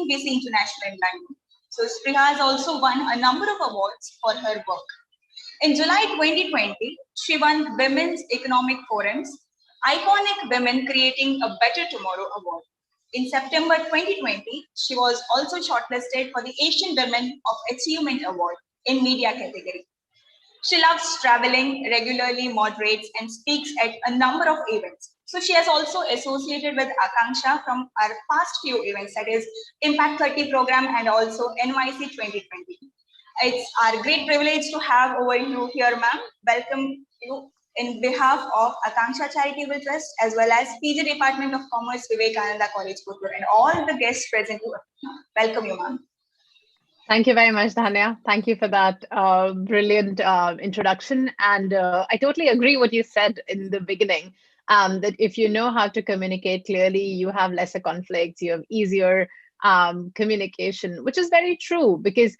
BC International in London. So Spriha has also won a number of awards for her work. In July 2020, she won Women's Economic Forum's Iconic Women Creating a Better Tomorrow Award. In September 2020, she was also shortlisted for the Asian Women of Achievement Award in Media category. She loves traveling, regularly moderates and speaks at a number of events. So she has also associated with Akanksha from our past few events, that is Impact 30 program and also NYC 2020. It's our great privilege to have over you here, ma'am. Welcome you in behalf of Akanksha Charitable Trust as well as PG Department of Commerce, Vivekananda College, Puttur, and all the guests present here. Welcome you, ma'am. Thank you very much, Dhanya. Thank you for that brilliant introduction. And I totally agree what you said in the beginning, that if you know how to communicate clearly, you have lesser conflicts, you have easier communication, which is very true because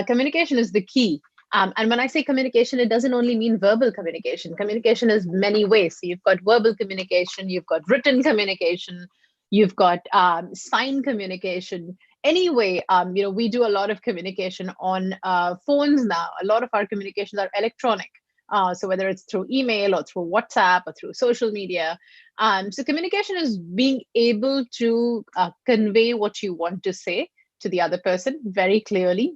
communication is the key. And when I say communication, it doesn't only mean verbal communication. Communication is many ways. So you've got verbal communication, you've got written communication, you've got sign communication. Anyway, we do a lot of communication on phones now. A lot of our communications are electronic. So whether it's through email or through WhatsApp or through social media. So communication is being able to convey what you want to say to the other person very clearly.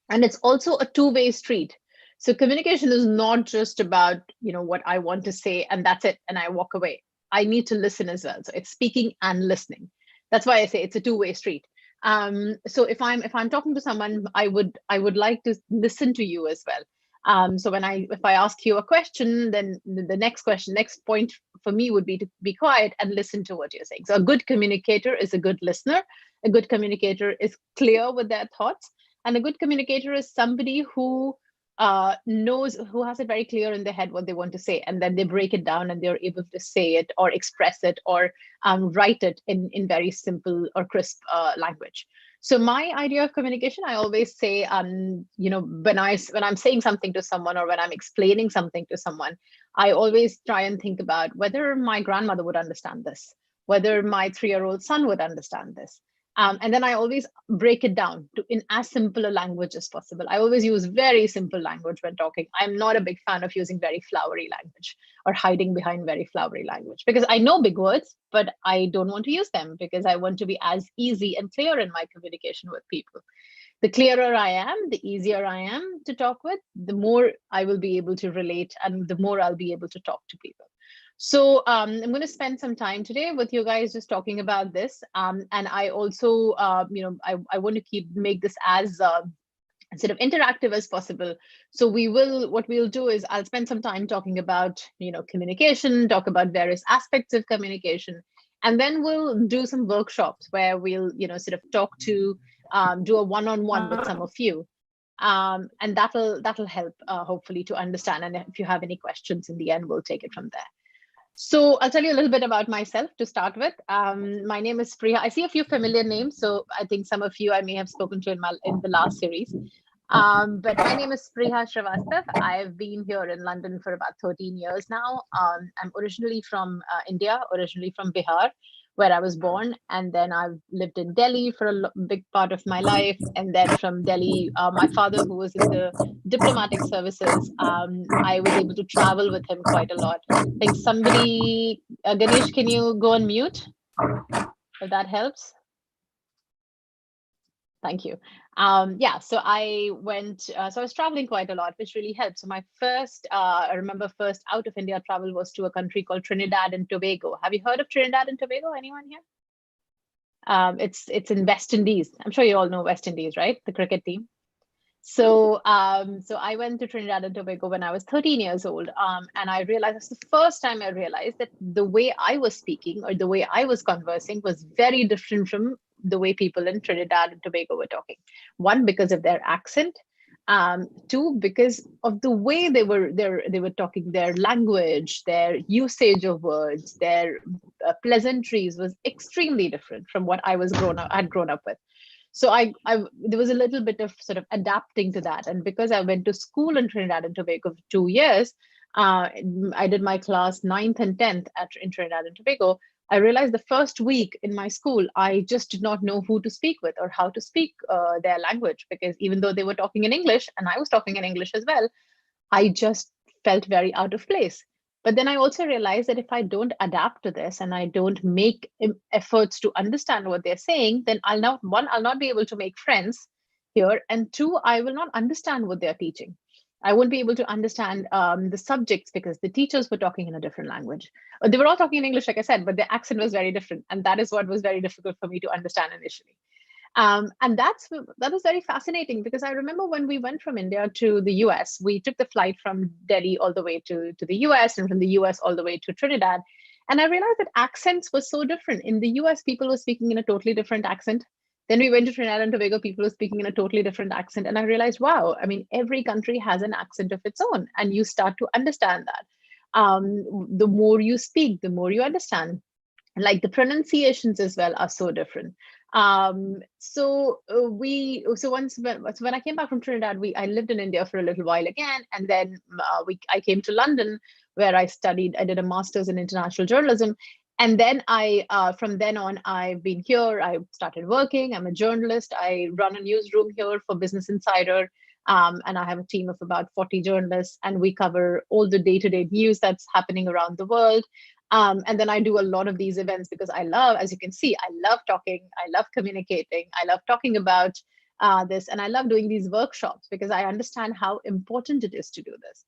And it's also a two-way street. So communication is not just about, what I want to say and that's it, and I walk away. I need to listen as well. So it's speaking and listening. That's why I say it's a two-way street. So if I'm talking to someone, I would like to listen to you as well. So if I ask you a question, then the next point for me would be to be quiet and listen to what you're saying. So a good communicator is a good listener. A good communicator is clear with their thoughts. And a good communicator is somebody who who has it very clear in their head what they want to say, and then they break it down and they're able to say it or express it or write it in very simple or crisp language. So my idea of communication, I always say, when I'm saying something to someone or when I'm explaining something to someone, I always try and think about whether my grandmother would understand this, whether my 3-year-old son would understand this. And then I always break it down in as simple a language as possible. I always use very simple language when talking. I'm not a big fan of using very flowery language or hiding behind very flowery language because I know big words, but I don't want to use them because I want to be as easy and clear in my communication with people. The clearer I am, the easier I am to talk with, the more I will be able to relate and the more I'll be able to talk to people. So I'm going to spend some time today with you guys just talking about this. And I also, I want to make this as sort of interactive as possible. So what we'll do is I'll spend some time talking about, communication, talk about various aspects of communication, and then we'll do some workshops where we'll, sort of talk to, do a one-on-one with some of you. And that'll help hopefully to understand. And if you have any questions in the end, we'll take it from there. So I'll tell you a little bit about myself to start with. My name is Spriha. I see a few familiar names, so I think some of you I may have spoken to in the last series. But my name is Spriha Srivastava. I've been here in London for about 13 years now. I'm originally from India, originally from Bihar, where I was born. And then I've lived in Delhi for a big part of my life. And then from Delhi, my father, who was in the diplomatic services, I was able to travel with him quite a lot. I think somebody, Ganesh, can you go on mute? If that helps. Thank you. So I went, so I was traveling quite a lot, which really helped. So my I remember first out of India travel was to a country called Trinidad and Tobago. Have you heard of Trinidad and Tobago? Anyone here? It's in West Indies. I'm sure you all know West Indies, right? The cricket team. So I went to Trinidad and Tobago when I was 13 years old. And I realized that's the first time I realized that the way I was speaking or the way I was conversing was very different from the way people in Trinidad and Tobago were talking. One, because of their accent. Two, because of the way they were talking, their language, their usage of words, their pleasantries was extremely different from what I had grown up with. So there was a little bit of sort of adapting to that. And because I went to school in Trinidad and Tobago for 2 years, I did my class 9th and 10th in Trinidad and Tobago. I realized the first week in my school, I just did not know who to speak with or how to speak their language, because even though they were talking in English and I was talking in English as well, I just felt very out of place. But then I also realized that if I don't adapt to this and I don't make efforts to understand what they're saying, then I'll not be able to make friends here. And two, I will not understand what they're teaching. I won't be able to understand the subjects because the teachers were talking in a different language. They were all talking in English, like I said, but their accent was very different. And that is what was very difficult for me to understand initially. And that was very fascinating, because I remember when we went from India to the US, we took the flight from Delhi all the way to the US, and from the US all the way to Trinidad. And I realized that accents were so different. In the US, people were speaking in a totally different accent. Then we went to Trinidad and Tobago, people were speaking in a totally different accent. And I realized, wow, I mean, every country has an accent of its own, and you start to understand that. The more you speak, the more you understand. Like the pronunciations as well are so different. So when I came back from Trinidad, I lived in India for a little while again, and then I came to London, where I did a master's in international journalism. And then from then on, I've been here. I started working. I'm a journalist. I run a newsroom here for Business Insider. And I have a team of about 40 journalists, and we cover all the day-to-day news that's happening around the world. And then I do a lot of these events because I love, as you can see, I love talking, I love communicating, I love talking about this, and I love doing these workshops because I understand how important it is to do this.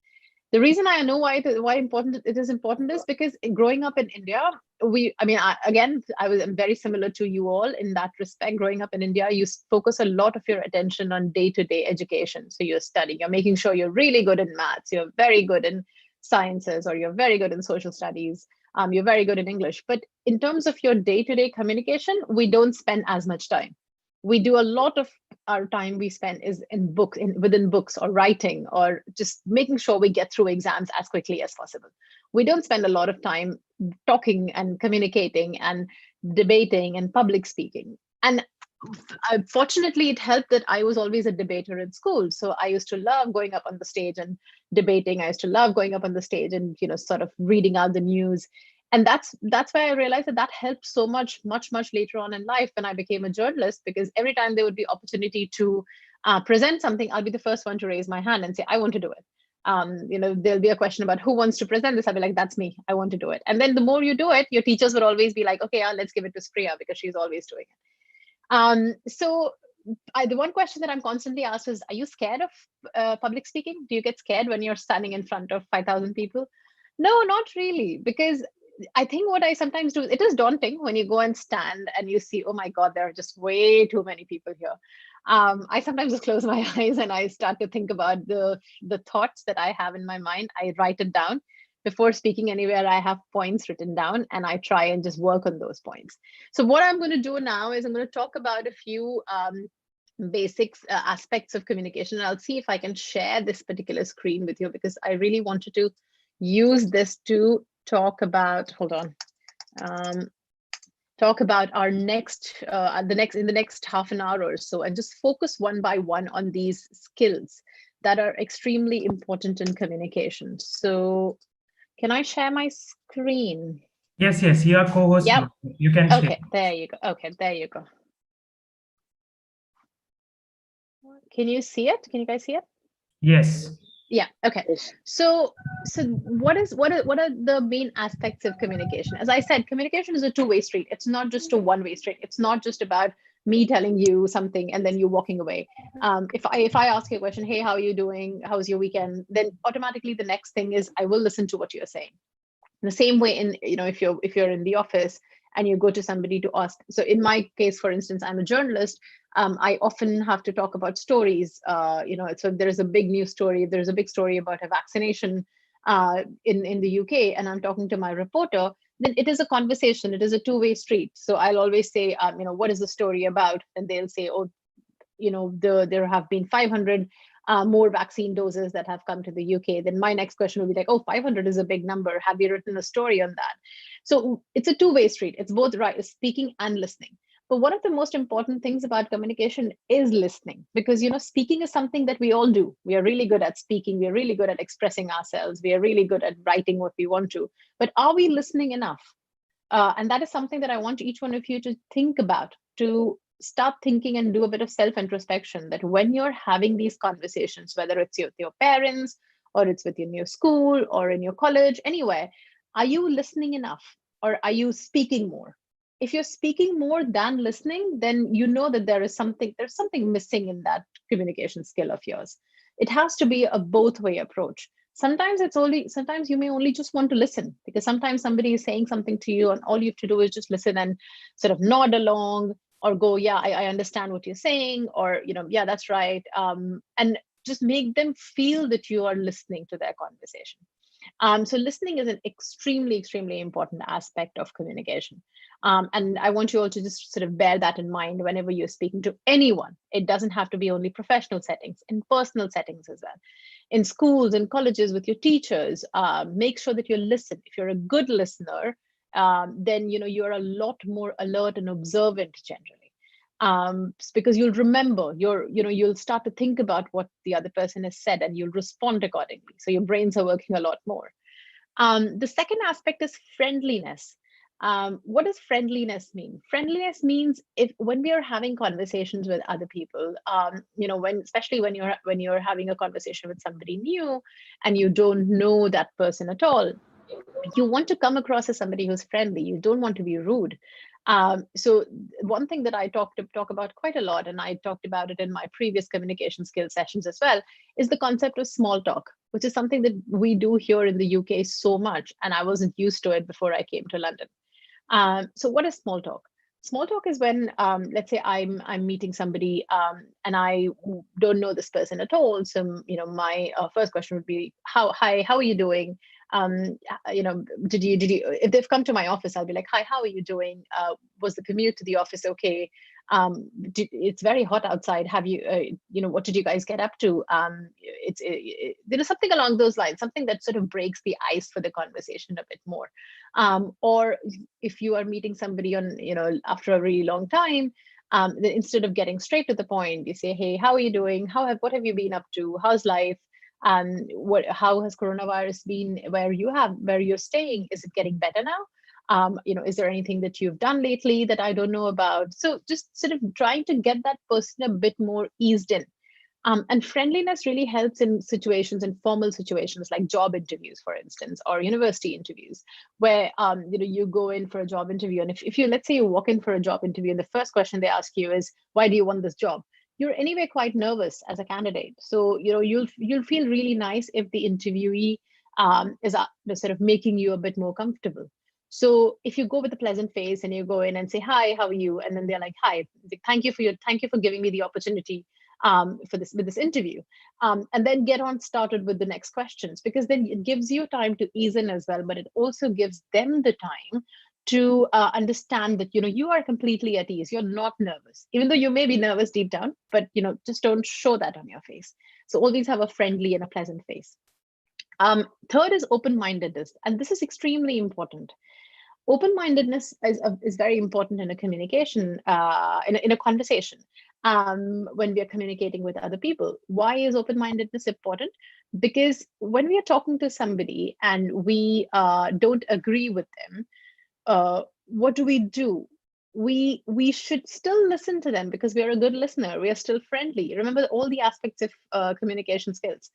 The reason I know why important it is important is because growing up in India, I'm very similar to you all in that respect. Growing up in India, you focus a lot of your attention on day-to-day education. So you're studying, you're making sure you're really good in maths, you're very good in sciences, or you're very good in social studies, you're very good in English. But in terms of your day-to-day communication, we don't spend as much time. We do a lot of our time we spend is in within books, or writing, or just making sure we get through exams as quickly as possible. We don't spend a lot of time talking and communicating and debating and public speaking. And fortunately, it helped that I was always a debater in school. So I used to love going up on the stage and debating. I used to love going up on the stage and, sort of reading out the news. And that's why I realized that helped so much later on in life when I became a journalist, because every time there would be opportunity to present something, I'll be the first one to raise my hand and say, I want to do it. There'll be a question about who wants to present this. I'll be like, that's me. I want to do it. And then the more you do it, your teachers would always be like, okay, let's give it to Spriha because she's always doing it. The one question that I'm constantly asked is, are you scared of public speaking? Do you get scared when you're standing in front of 5,000 people? No, not really, because I think what I sometimes do, it is daunting when you go and stand and you see, oh my God, there are just way too many people here. I sometimes just close my eyes and I start to think about the thoughts that I have in my mind. I write it down. Before speaking anywhere, I have points written down and I try and just work on those points. So what I'm going to do now is I'm going to talk about a few basics aspects of communication. And I'll see if I can share this particular screen with you, because I really wanted to use this to talk about, talk about our in the next half an hour or so, and just focus one by one on these skills that are extremely important in communication. So can I share my screen? Yes, you are co-host. Yep. You can share. Okay, there you go. Okay, there you go. Can you see it? Can you guys see it? Yes. Yeah. Okay. So what are the main aspects of communication? As I said, communication is a two-way street. It's not just a one-way street. It's not just about me telling you something and then you walking away. If I ask you a question, hey, how are you doing? How's your weekend? Then automatically the next thing is I will listen to what you're saying. The same way if you're in the office and you go to somebody to ask. So in my case, for instance, I'm a journalist. I often have to talk about stories. So there is a big news story. There's a big story about a vaccination in the UK, and I'm talking to my reporter. Then it is a conversation. It is a two-way street. So I'll always say, what is the story about? And they'll say, oh, there have been 500 more vaccine doses that have come to the UK. Then my next question will be like, oh, 500 is a big number. Have you written a story on that? So it's a two-way street. It's both speaking and listening. But one of the most important things about communication is listening, because speaking is something that we all do. We are really good at speaking. We are really good at expressing ourselves. We are really good at writing what we want to. But are we listening enough? And that is something that I want each one of you to think about, to start thinking and do a bit of self-introspection, that when you're having these conversations, whether it's with your parents or it's within your school or in your college, anywhere, are you listening enough or are you speaking more? If you're speaking more than listening, then you know that there's something missing in that communication skill of yours. It has to be a both way approach. Sometimes you may only just want to listen, because sometimes somebody is saying something to you and all you have to do is just listen and sort of nod along or go, yeah, I understand what you're saying, or, yeah, that's right. And just make them feel that you are listening to their conversation. So listening is an extremely, extremely important aspect of communication. And I want you all to just sort of bear that in mind whenever you're speaking to anyone. It doesn't have to be only professional settings, in personal settings as well. In schools and colleges with your teachers, make sure that you listen. If you're a good listener, then you're a lot more alert and observant generally. Because you'll remember, you'll start to think about what the other person has said and you'll respond accordingly. So your brains are working a lot more. The second aspect is friendliness. What does friendliness mean? Friendliness means when we are having conversations with other people, especially when you're having a conversation with somebody new and you don't know that person at all, you want to come across as somebody who's friendly. You don't want to be rude. So one thing that I talk about quite a lot, and I talked about it in my previous communication skills sessions as well, is the concept of small talk, which is something that we do here in the UK so much, and I wasn't used to it before I came to London. So what is small talk? Small talk is when, let's say I'm meeting somebody and I don't know this person at all. So, my first question would be, hi, how are you doing? Did you, if they've come to my office, I'll be like, hi, how are you doing? Was the commute to the office okay? It's very hot outside. Have you, what did you guys get up to? There is something along those lines, something that sort of breaks the ice for the conversation a bit more. Or if you are meeting somebody on, after a really long time, then instead of getting straight to the point, you say, hey, how are you doing? What have you been up to? How's life? How has coronavirus been where you're staying? Is it getting better now? Is there anything that you've done lately that I don't know about? So just sort of trying to get that person a bit more eased in. And friendliness really helps in formal situations like job interviews, for instance, or university interviews, where you go in for a job interview. And if you, let's say you walk in for a job interview and the first question they ask you is, why do you want this job? You're anyway quite nervous as a candidate. So, you'll feel really nice if the interviewee is sort of making you a bit more comfortable. So if you go with a pleasant face and you go in and say, hi, how are you? And then they're like, hi, thank you for giving me the opportunity with this interview, and then get on started with the next questions, because then it gives you time to ease in as well, but it also gives them the time to understand that you are completely at ease. You're not nervous, even though you may be nervous deep down, but just don't show that on your face. So always have a friendly and a pleasant face. Third is open-mindedness, and this is extremely important. Open-mindedness is very important in a communication, in a conversation, when we are communicating with other people. Why is open-mindedness important? Because when we are talking to somebody and we don't agree with them, what do? We should still listen to them, because we are a good listener. We are still friendly. Remember all the aspects of communication skills.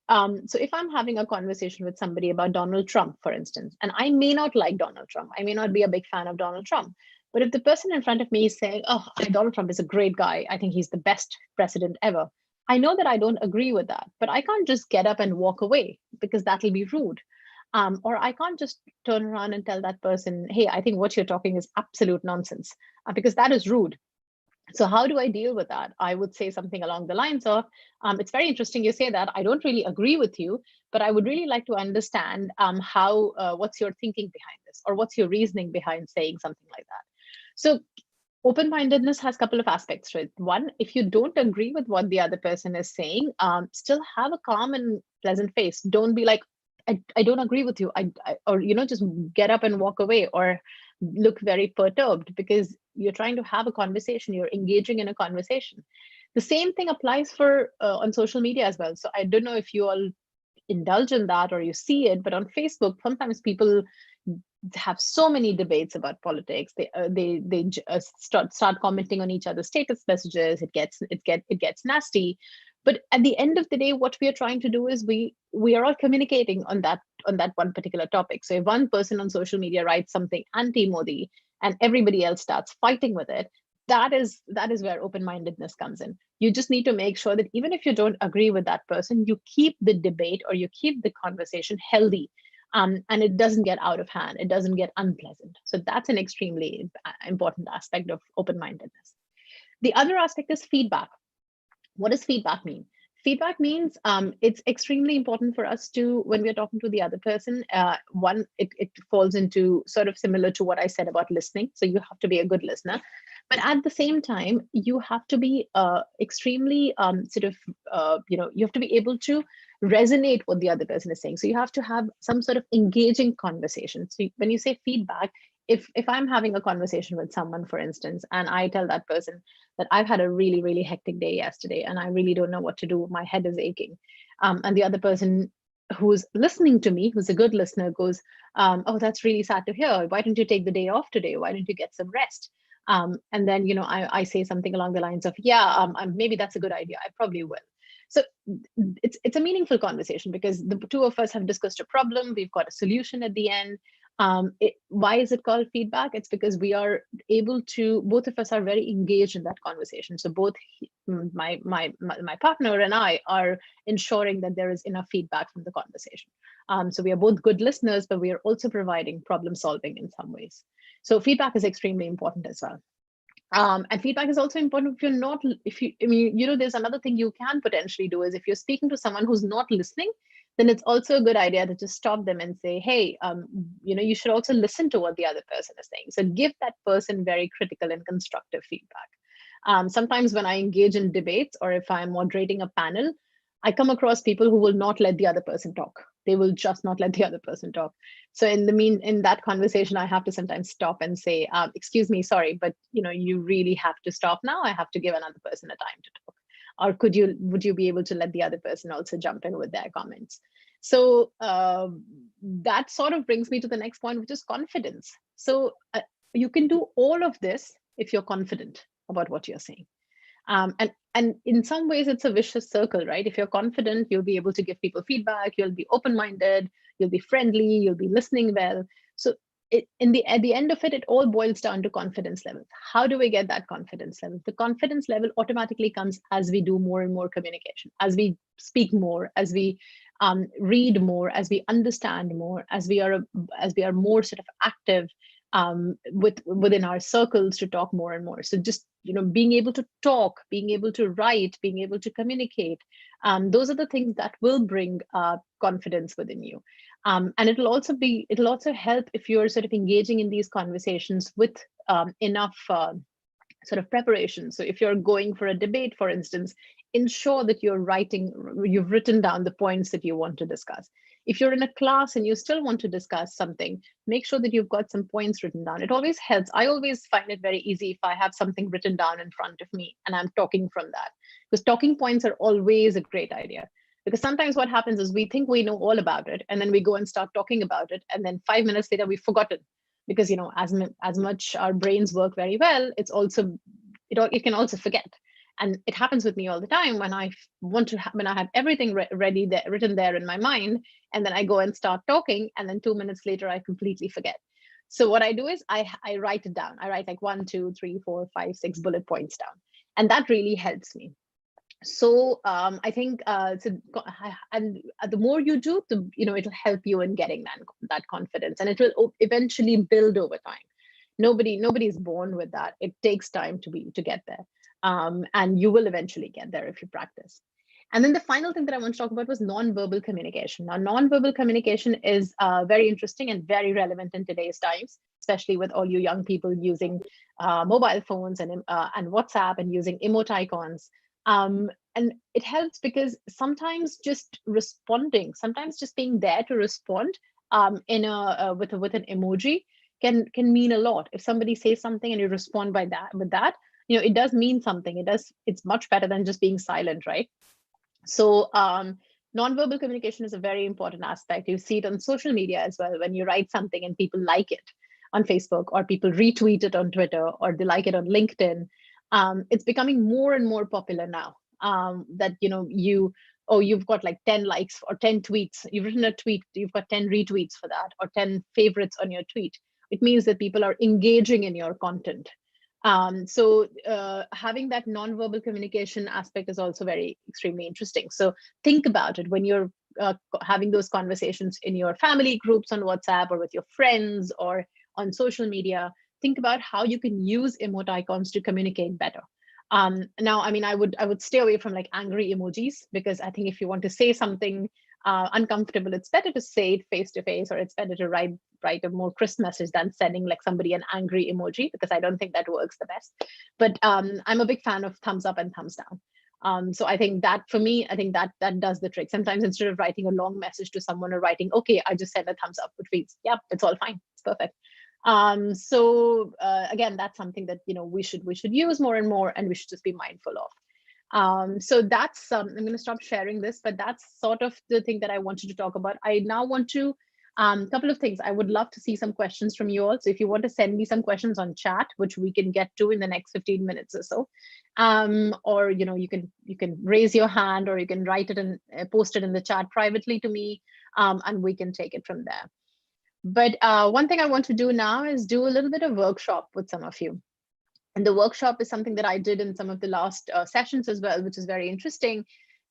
So if I'm having a conversation with somebody about Donald Trump, for instance, and I may not like Donald Trump, I may not be a big fan of Donald Trump, but if the person in front of me is saying, oh, Donald Trump is a great guy, I think he's the best president ever, I know that I don't agree with that, but I can't just get up and walk away, because that'll be rude. Or I can't just turn around and tell that person, hey, I think what you're talking is absolute nonsense, because that is rude. So how do I deal with that? I would say something along the lines of, it's very interesting you say that. I don't really agree with you, but I would really like to understand what's your thinking behind this, or what's your reasoning behind saying something like that. So open-mindedness has a couple of aspects to it. One, if you don't agree with what the other person is saying, still have a calm and pleasant face. Don't be like, I don't agree with you, or just get up and walk away, or look very perturbed, because you're trying to have a conversation, you're engaging in a conversation. The same thing applies for on social media as well. So I don't know if you all indulge in that or you see it, but on Facebook, sometimes people have so many debates about politics. Start commenting on each other's status messages. It gets nasty. But at the end of the day, what we are trying to do is we are all communicating on that one particular topic. So if one person on social media writes something anti-Modi and everybody else starts fighting with it, that is where open-mindedness comes in. You just need to make sure that even if you don't agree with that person, you keep the debate or you keep the conversation healthy, and it doesn't get out of hand. It doesn't get unpleasant. So that's an extremely important aspect of open-mindedness. The other aspect is feedback. What does feedback mean? Feedback means it's extremely important for us to, when we're talking to the other person, it falls into sort of similar to what I said about listening. So you have to be a good listener. But at the same time, you have to be extremely you have to be able to resonate what the other person is saying. So you have to have some sort of engaging conversation. So when you say feedback, if I'm having a conversation with someone, for instance, and I tell that person that I've had a really, really hectic day yesterday and I really don't know what to do, my head is aching. And the other person who's listening to me, who's a good listener, goes, oh, that's really sad to hear. Why don't you take the day off today? Why don't you get some rest? And then, I say something along the lines of, yeah, maybe that's a good idea. I probably will. So it's a meaningful conversation because the two of us have discussed a problem. We've got a solution at the end. Why is it called feedback? It's because we are able to, both of us are very engaged in that conversation. So both my partner and I are ensuring that there is enough feedback from the conversation. So we are both good listeners, but we are also providing problem solving in some ways. So feedback is extremely important as well. And feedback is also important there's another thing you can potentially do is if you're speaking to someone who's not listening, then it's also a good idea to just stop them and say, hey, you should also listen to what the other person is saying. So give that person very critical and constructive feedback. Sometimes when I engage in debates or if I'm moderating a panel, I come across people who will not let the other person talk. They will just not let the other person talk. So in that conversation, I have to sometimes stop and say, excuse me, sorry, but you really have to stop now. I have to give another person a time to talk. Or would you be able to let the other person also jump in with their comments? So that sort of brings me to the next point, which is confidence. So you can do all of this if you're confident about what you're saying. And in some ways, it's a vicious circle, right? If you're confident, you'll be able to give people feedback, you'll be open-minded, you'll be friendly, you'll be listening well. So at the end of it, it all boils down to confidence level. How do we get that confidence level? The confidence level automatically comes as we do more and more communication, as we speak more, as we read more, as we understand more, as we are more sort of active within our circles to talk more and more. So just being able to talk, being able to write, being able to communicate, those are the things that will bring confidence within you. And it'll also help if you're sort of engaging in these conversations with enough sort of preparation. So if you're going for a debate, for instance, ensure that you've written down the points that you want to discuss. If you're in a class and you still want to discuss something, make sure that you've got some points written down. It always helps. I always find it very easy if I have something written down in front of me and I'm talking from that, because talking points are always a great idea. Because sometimes what happens is we think we know all about it and then we go and start talking about it. And then 5 minutes later, we've forgotten. Because, as much our brains work very well, it can also forget. And it happens with me all the time when I have everything ready there, written there in my mind, and then I go and start talking, and then 2 minutes later, I completely forget. So what I do is I write it down. I write like 1, 2, 3, 4, 5, 6 bullet points down. And that really helps me. So I think and the more you do, it'll help you in getting that confidence, and it will eventually build over time. Nobody's born with that. It takes time to get there, and you will eventually get there if you practice. And then the final thing that I want to talk about was nonverbal communication. Now, nonverbal communication is very interesting and very relevant in today's times, especially with all you young people using mobile phones and WhatsApp and using emoticons. And it helps because sometimes just responding, sometimes just being there to respond with an emoji can mean a lot. If somebody says something and you respond with that, it does mean something. It's much better than just being silent, right? So nonverbal communication is a very important aspect. You see it on social media as well. When you write something and people like it on Facebook, or people retweet it on Twitter, or they like it on LinkedIn, it's becoming more and more popular now. That you've got like 10 likes or 10 tweets. You've written a tweet, you've got 10 retweets for that, or 10 favorites on your tweet. It means that people are engaging in your content. So having that nonverbal communication aspect is also very extremely interesting. So think about it when you're having those conversations in your family groups on WhatsApp, or with your friends, or on social media. Think about how you can use emoticons to communicate better. Now, I mean, I would stay away from like angry emojis, because I think if you want to say something uncomfortable, it's better to say it face to face, or it's better to write a more crisp message than sending like somebody an angry emoji, because I don't think that works the best. But I'm a big fan of thumbs up and thumbs down. So I think that for me, I think that does the trick. Sometimes instead of writing a long message to someone, or writing, okay, I just send a thumbs up, which means, yeah, it's all fine, it's perfect. So again, that's something that we should use more and more, and we should just be mindful of. So that's I'm going to stop sharing this, but that's sort of the thing that I wanted to talk about. I now want to couple of things. I would love to see some questions from you all. So if you want to send me some questions on chat, which we can get to in the next 15 minutes or so, or you can raise your hand, or you can write it and post it in the chat privately to me, and we can take it from there. But one thing I want to do now is do a little bit of workshop with some of you. And the workshop is something that I did in some of the last sessions as well, which is very interesting,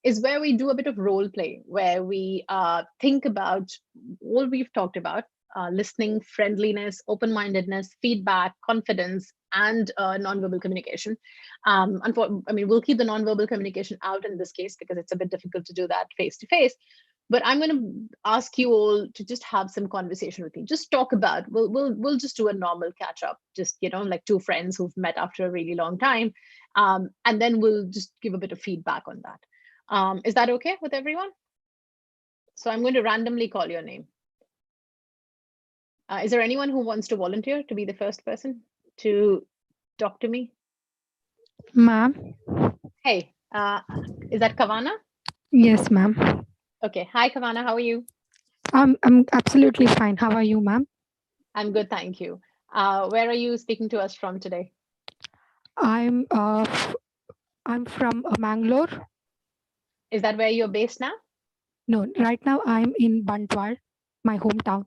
is where we do a bit of role play, where we think about all we've talked about, listening, friendliness, open-mindedness, feedback, confidence, and nonverbal communication. I mean, we'll keep the nonverbal communication out in this case, because it's a bit difficult to do that face-to-face. But I'm going to ask you all to just have some conversation with me. Just talk about, we'll just do a normal catch up, just, like two friends who've met after a really long time. And then we'll just give a bit of feedback on that. Is that okay with everyone? So I'm going to randomly call your name. Is there anyone who wants to volunteer to be the first person to talk to me? Ma'am. Hey, is that Kavana? Yes, ma'am. Okay. Hi, Kavana. How are you? I'm absolutely fine. How are you, ma'am? I'm good, thank you. Where are you speaking to us from today? I'm from Mangalore. Is that where you're based now? No, right now I'm in Bantwal, my hometown.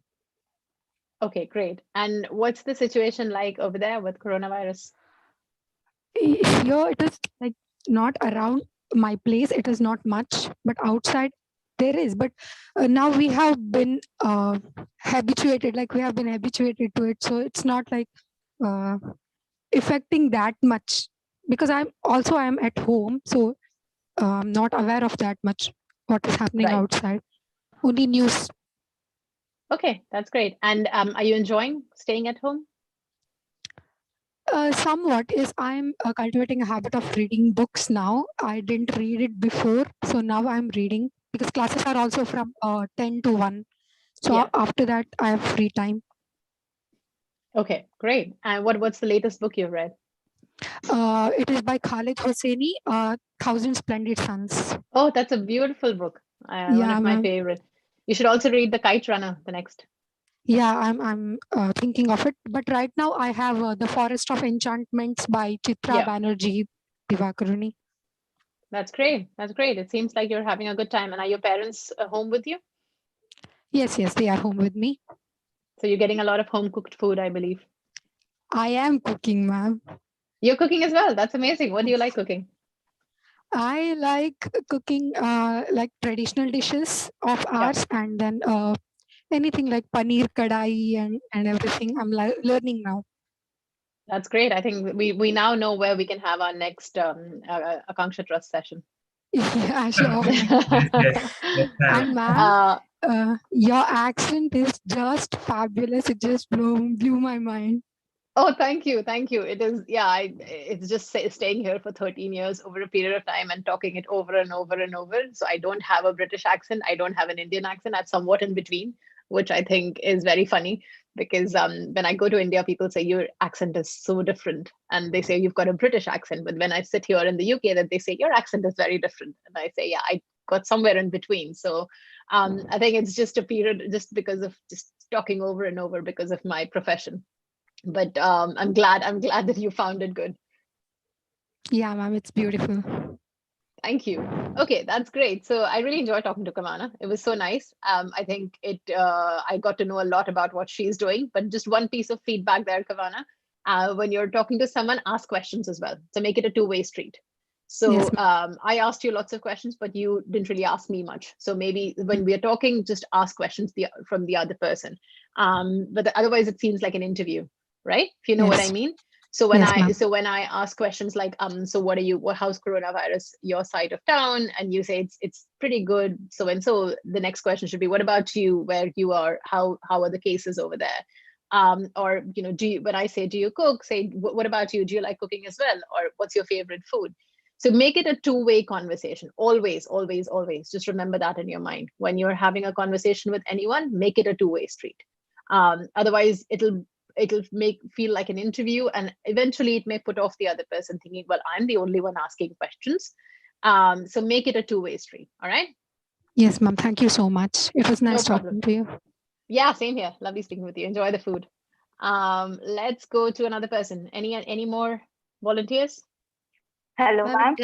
Okay, great. And what's the situation like over there with coronavirus? Here it is like not around my place. It is not much, but outside there is. But now we have been habituated. Like we have been habituated to it, so it's not like affecting that much. Because I'm at home, so I'm not aware of that much what is happening outside. Only news. Okay, that's great. And are you enjoying staying at home? Somewhat. Is I'm cultivating a habit of reading books now. I didn't read it before, so now I'm reading, because classes are also from 10 to 1. So after that, I have free time. Okay, great. And what's the latest book you've read? It is by Khalid Hosseini, Thousand Splendid Suns. Oh, that's a beautiful book. One of my favorite. You should also read The Kite Runner, the next. Yeah, I'm thinking of it. But right now I have The Forest of Enchantments by Chitra Banerjee Divakaruni. That's great. That's great. It seems like you're having a good time. And are your parents home with you? Yes, they are home with me. So you're getting a lot of home cooked food, I believe. I am cooking, ma'am. You're cooking as well. That's amazing. What do you like cooking? I like cooking like traditional dishes of ours, and then anything like paneer kadai and everything. I'm learning now. That's great. I think we now know where we can have our next Akanksha Trust session. Yeah, sure. Yes. And ma'am, your accent is just fabulous. It just blew my mind. Oh, thank you. Thank you. It is, it's just staying here for 13 years over a period of time and talking it over and over and over. So I don't have a British accent. I don't have an Indian accent. I'm somewhat in between, which I think is very funny, because when I go to India, people say your accent is so different, and they say you've got a British accent. But when I sit here in the UK, that they say your accent is very different, and I say, yeah, got somewhere in between. So I think it's just a period just because of just talking over and over because of my profession. But I'm glad that you found it good. Yeah, ma'am, it's beautiful. Thank you. Okay, that's great. So I really enjoyed talking to Kamana. It was so nice. I think I got to know a lot about what she's doing, but just one piece of feedback there, Kamana. When you're talking to someone, ask questions as well. So make it a two-way street. So Yes, I asked you lots of questions, but you didn't really ask me much. So maybe when we are talking, just ask questions from the other person. But otherwise, it seems like an interview, right? If you know what I Yes. mean. So when Yes, when I ask questions like, so what are you, how's coronavirus your side of town? And you say it's pretty good. So and so the next question should be, what about you, where you are, how are the cases over there? Or, you know, when I say, do you cook, say, what about you? Do you like cooking as well? Or what's your favorite food? So make it a two-way conversation. Always, always, always. Just remember that in your mind. When you're having a conversation with anyone, make it a two-way street. Otherwise, it'll feel like an interview, and eventually it may put off the other person thinking, well, I'm the only one asking questions. So make it a two-way street. All right. yes, ma'am. Thank you so much. It was nice problem. talking to you. Yeah, same here. Lovely speaking with you. Enjoy the food. Let's go to another person. Any more volunteers? Hello, ma'am.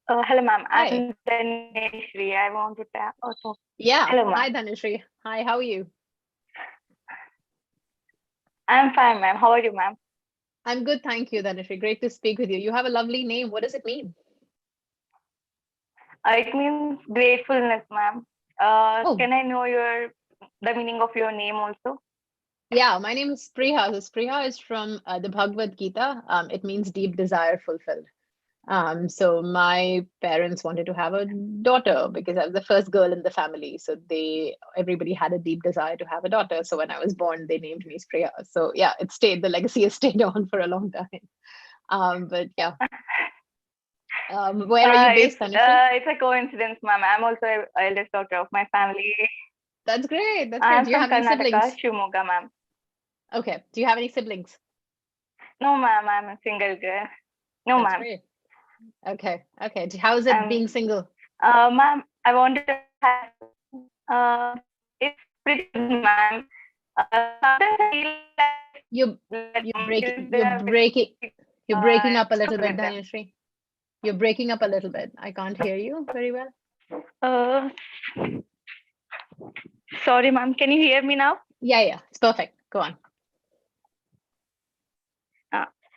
Hello, ma'am. Hi. I'm Dhaneshri. I want to also. Yeah. Hello, ma'am. Hi, Dhaneshri. Hi, how are you? I'm fine, ma'am. How are you, ma'am? I'm good, thank you, Dhaneshri. Great to speak with you. You have a lovely name. What does it mean? It means gratefulness, ma'am. Oh. Can I know the meaning of your name also? Yeah, my name is Spriha. So Spriha is from the Bhagavad Gita. It means deep desire fulfilled. So my parents wanted to have a daughter because I was the first girl in the family. So everybody had a deep desire to have a daughter. So when I was born, they named me Spriha. So yeah, the legacy has stayed on for a long time. But yeah. Where are you based, Dhaneshri? It's a coincidence, ma'am. I'm also an eldest daughter of my family. That's great. That's great. I'm Do you from have any Karnataka, siblings? Shimoga, ma'am. Okay. Do you have any siblings? No, ma'am. I'm a single girl. No, That's ma'am. great. Okay. Okay. How is it being single? Ma'am, I wanted to have, it's pretty good, ma'am. Sometimes I feel like You're breaking up a little bit, Dhaneshri. You're breaking up a little bit. I can't hear you very well. Sorry, ma'am. Can you hear me now? Yeah. It's perfect. Go on.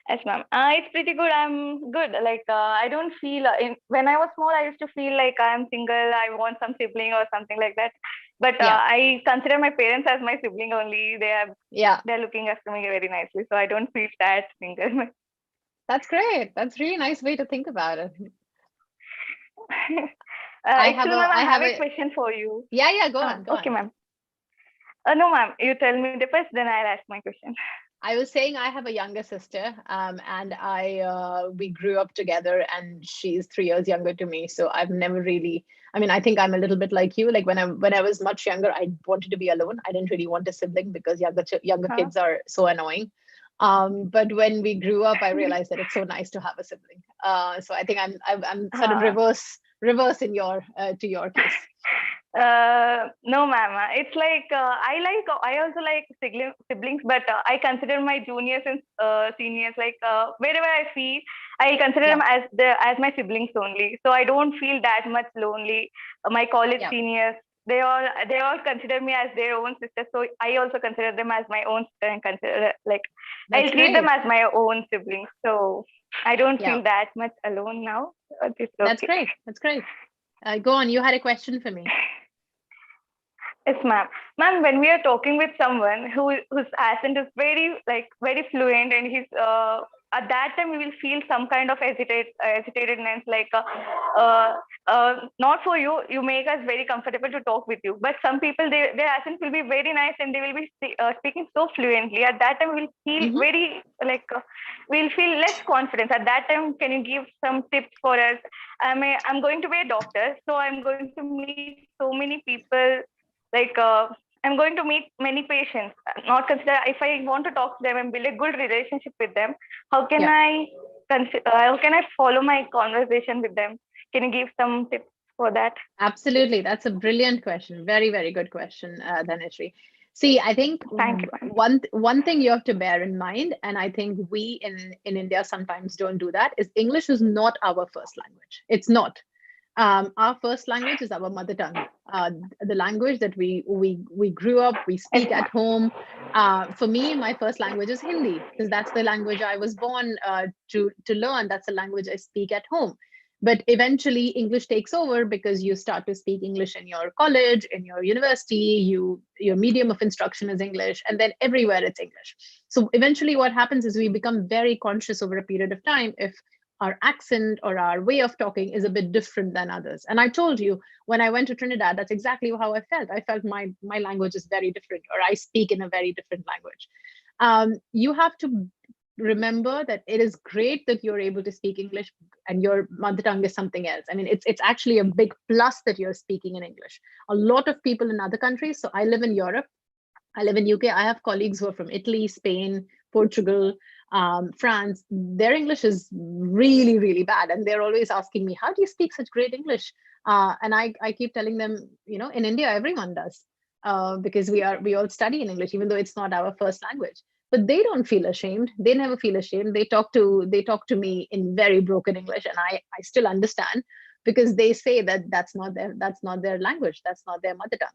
Yes, ma'am. It's pretty good. I'm good. Like, I don't feel, when I was small, I used to feel like I'm single. I want some sibling or something like that. But I consider my parents as my sibling only. They're looking after me very nicely. So I don't feel that single. That's great. That's really nice way to think about it. I have a question for you. Yeah. Go on. Okay, ma'am. No, ma'am. You tell me the first, then I'll ask my question. I was saying I have a younger sister, and we grew up together, and she's 3 years younger to me. So I've never really. I mean, I think I'm a little bit like you. Like when I was much younger, I wanted to be alone. I didn't really want a sibling because younger kids are so annoying. But when we grew up, I realized that it's so nice to have a sibling. So I think I'm sort of reverse in to your case. No, ma'am. It's like I also like siblings, but I consider my juniors and seniors like wherever I feel, I consider them as my siblings only. So I don't feel that much lonely. My college seniors, they all consider me as their own sister. So I also consider them as my own sister and consider I'll treat them as my own siblings. So I don't feel that much alone now. That's great. That's great. Go on. You had a question for me. Yes, ma'am. Ma'am, when we are talking with someone whose accent is very fluent, and he's at that time we will feel some kind of hesitedness, like not for you. You make us very comfortable to talk with you, but some people their accent will be very nice and they will be speaking so fluently. At that time, we'll feel very we'll feel less confidence. At that time, can you give some tips for us? I'm going to be a doctor, so I'm going to meet so many people. I'm going to meet many patients. Not consider if I want to talk to them and build a good relationship with them. How can I follow my conversation with them? Can you give some tips for that? Absolutely. That's a brilliant question. Very, very good question, Dhanashri. See, I think Thank you, ma'am. one thing you have to bear in mind, and I think we in India sometimes don't do that, is English is not our first language. It's not. Our first language is our mother tongue, the language that we grew up, we speak at home. For me, my first language is Hindi because that's the language I was born to learn. That's the language I speak at home. But eventually, English takes over because you start to speak English in your college, in your university. Your medium of instruction is English, and then everywhere it's English. So eventually, what happens is we become very conscious over a period of time if our accent or our way of talking is a bit different than others. And I told you when I went to Trinidad, that's exactly how I felt. I felt my language is very different, or I speak in a very different language. You have to remember that it is great that you're able to speak English and your mother tongue is something else. I mean, it's actually a big plus that you're speaking in English. A lot of people in other countries, so I live in Europe, I live in UK. I have colleagues who are from Italy, Spain, Portugal, France. Their English is really, really bad. And they're always asking me, how do you speak such great English? And I keep telling them, in India, everyone does because we all study in English, even though it's not our first language. But they don't feel ashamed. They never feel ashamed. They talk to me in very broken English, and I still understand because they say that that's not their language. That's not their mother tongue.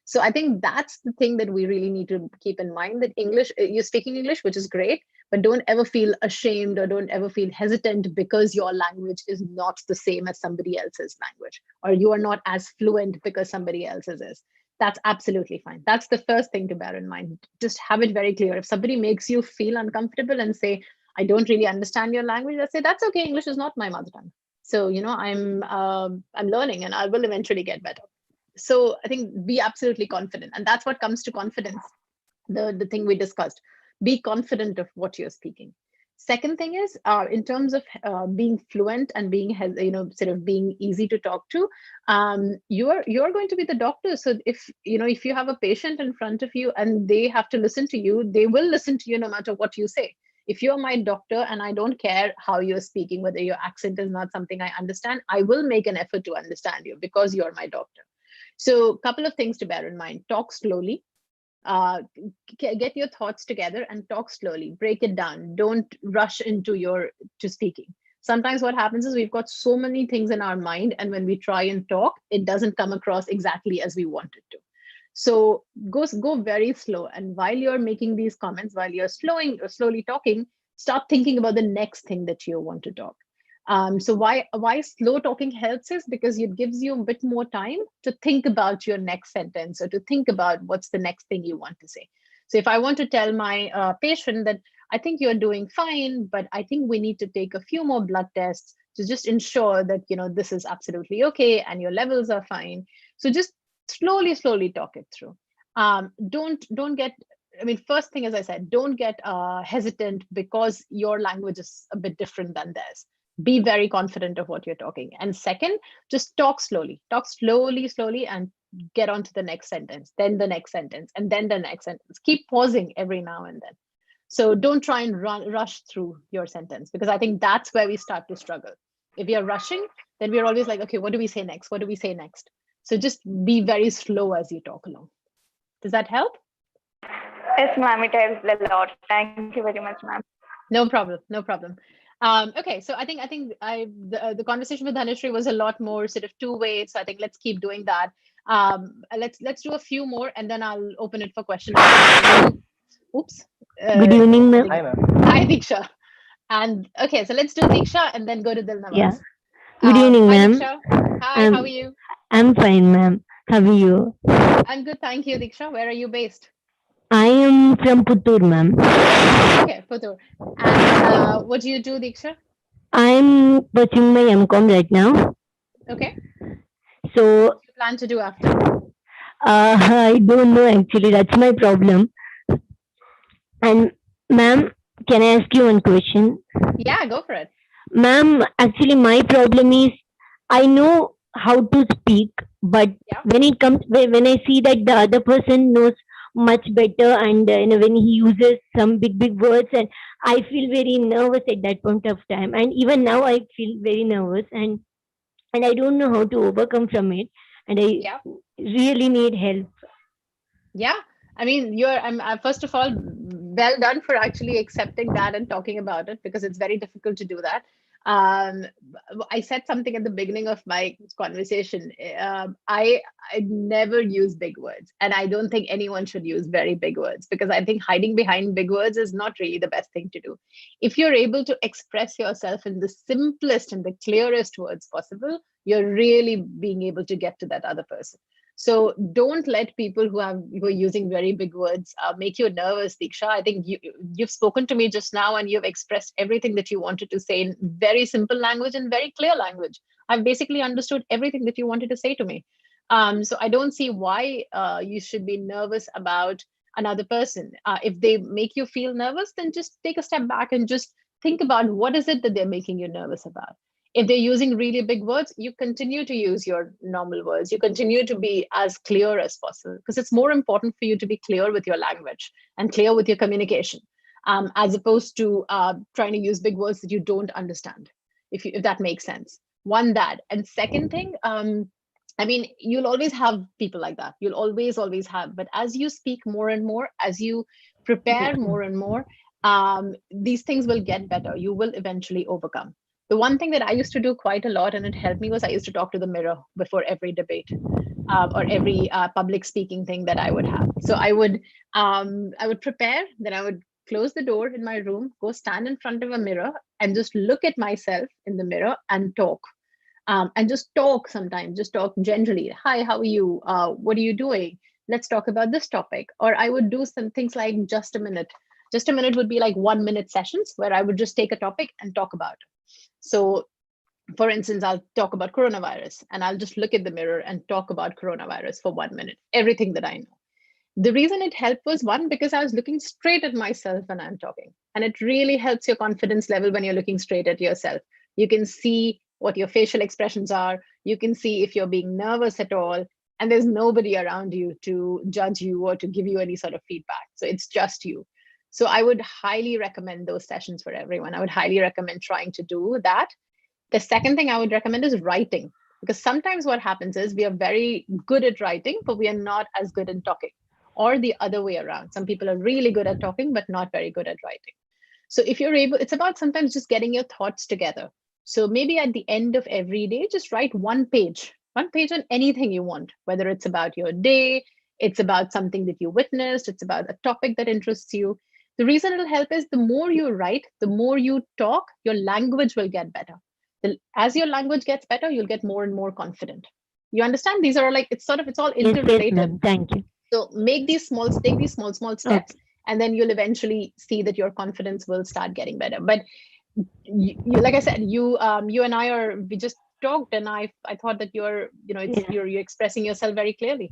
So I think that's the thing that we really need to keep in mind, that English, you're speaking English, which is great, but don't ever feel ashamed or don't ever feel hesitant because your language is not the same as somebody else's language, or you are not as fluent because somebody else's is. That's absolutely fine. That's the first thing to bear in mind. Just have it very clear. If somebody makes you feel uncomfortable and say, I don't really understand your language, I say, that's okay. English is not my mother tongue. So, I'm learning and I will eventually get better. So I think be absolutely confident. And that's what comes to confidence. The thing we discussed, be confident of what you're speaking. Second thing is in terms of being fluent and being sort of being easy to talk to, you're going to be the doctor. So if you have a patient in front of you and they have to listen to you, they will listen to you no matter what you say. If you're my doctor and I don't care how you're speaking, whether your accent is not something I understand, I will make an effort to understand you because you're my doctor. So a couple of things to bear in mind. Talk slowly. Get your thoughts together and talk slowly. Break it down. Don't rush into speaking. Sometimes what happens is we've got so many things in our mind, and when we try and talk, it doesn't come across exactly as we want it to. So go very slow. And while you're making these comments, while you're slowly talking, start thinking about the next thing that you want to talk. So why slow talking helps is because it gives you a bit more time to think about your next sentence or to think about what's the next thing you want to say. So if I want to tell my patient that I think you're doing fine, but I think we need to take a few more blood tests to just ensure that this is absolutely okay and your levels are fine. So just slowly talk it through. Don't get. I mean, first thing, as I said, don't get hesitant because your language is a bit different than theirs. Be very confident of what you're talking. And second, just talk slowly, and get on to the next sentence, then the next sentence, and then the next sentence. Keep pausing every now and then. So don't try and rush through your sentence, because I think that's where we start to struggle. If we are rushing, then we're always like, okay, what do we say next? What do we say next? So just be very slow as you talk along. Does that help? Yes, ma'am, it helps a lot. Thank you very much, ma'am. No problem. Okay, so I think the conversation with Dhanashri was a lot more sort of two-way. So I think let's keep doing that. Let's do a few more, and then I'll open it for questions. Oops. Good evening, ma'am. Hi, ma'am. Hi, Diksha. And okay, so let's do Diksha and then go to Dilnawaz. Yeah. Good evening, hi, ma'am. Diksha. Hi, how are you? I'm fine, ma'am. How are you? I'm good, thank you, Diksha. Where are you based? I am from Puttur, ma'am. Okay, Puttur. And what do you do, Diksha? I'm pursuing my MCom right now. Okay. So, What do you plan to do after? I don't know actually. That's my problem. And, ma'am, can I ask you one question? Yeah, go for it. Ma'am, actually, my problem is I know how to speak, but Yeah. when I see that the other person knows much better, and when he uses some big words, and I feel very nervous at that point of time, and even now I feel very nervous, and and I don't know how to overcome from it, and I Yeah. really need help. Yeah. I mean, first of all, well done for actually accepting that and talking about it, because it's very difficult to do that. Um, I said something at the beginning of my conversation. I never use big words, and I don't think anyone should use very big words, because I think hiding behind big words is not really the best thing to do. If you're able to express yourself in the simplest and the clearest words possible, you're really being able to get to that other person. So don't let people who are using very big words make you nervous, Diksha. I think you've spoken to me just now, and you've expressed everything that you wanted to say in very simple language and very clear language. I've basically understood everything that you wanted to say to me. So I don't see why you should be nervous about another person. If they make you feel nervous, then just take a step back and just think about what is it that they're making you nervous about. If they're using really big words, you continue to use your normal words. You continue to be as clear as possible, because it's more important for you to be clear with your language and clear with your communication, as opposed to trying to use big words that you don't understand, if that makes sense. One, that. And second thing, I mean, you'll always have people like that. You'll always have. But as you speak more and more, as you prepare more and more, these things will get better. You will eventually overcome. The one thing that I used to do quite a lot, and it helped me, was I used to talk to the mirror before every debate, or every public speaking thing that I would have. So I would prepare, then I would close the door in my room, go stand in front of a mirror, and just look at myself in the mirror and talk. And just talk sometimes, just talk generally. Hi, how are you? What are you doing? Let's talk about this topic. Or I would do some things like just a minute. Just a minute would be like 1 minute sessions where I would just take a topic and talk about it. So for instance, I'll talk about coronavirus, and I'll just look at the mirror and talk about coronavirus for 1 minute, everything that I know. The reason it helped was, one, because I was looking straight at myself when I'm talking. And it really helps your confidence level when you're looking straight at yourself. You can see what your facial expressions are. You can see if you're being nervous at all. And there's nobody around you to judge you or to give you any sort of feedback. So it's just you. So I would highly recommend those sessions for everyone. I would highly recommend trying to do that. The second thing I would recommend is writing, because sometimes what happens is we are very good at writing, but we are not as good in talking, or the other way around. Some people are really good at talking, but not very good at writing. So if you're able, it's about sometimes just getting your thoughts together. So maybe at the end of every day, just write one page on anything you want, whether it's about your day, it's about something that you witnessed, it's about a topic that interests you. The reason it'll help is the more you write, the more you talk, your language will get better. As your language gets better, you'll get more and more confident. You understand? These are like, it's all Yes, interrelated. ma'am. Thank you. So take these small steps, Okay. and then you'll eventually see that your confidence will start getting better. But like I said, you and we just talked, and I thought that you're you're expressing yourself very clearly.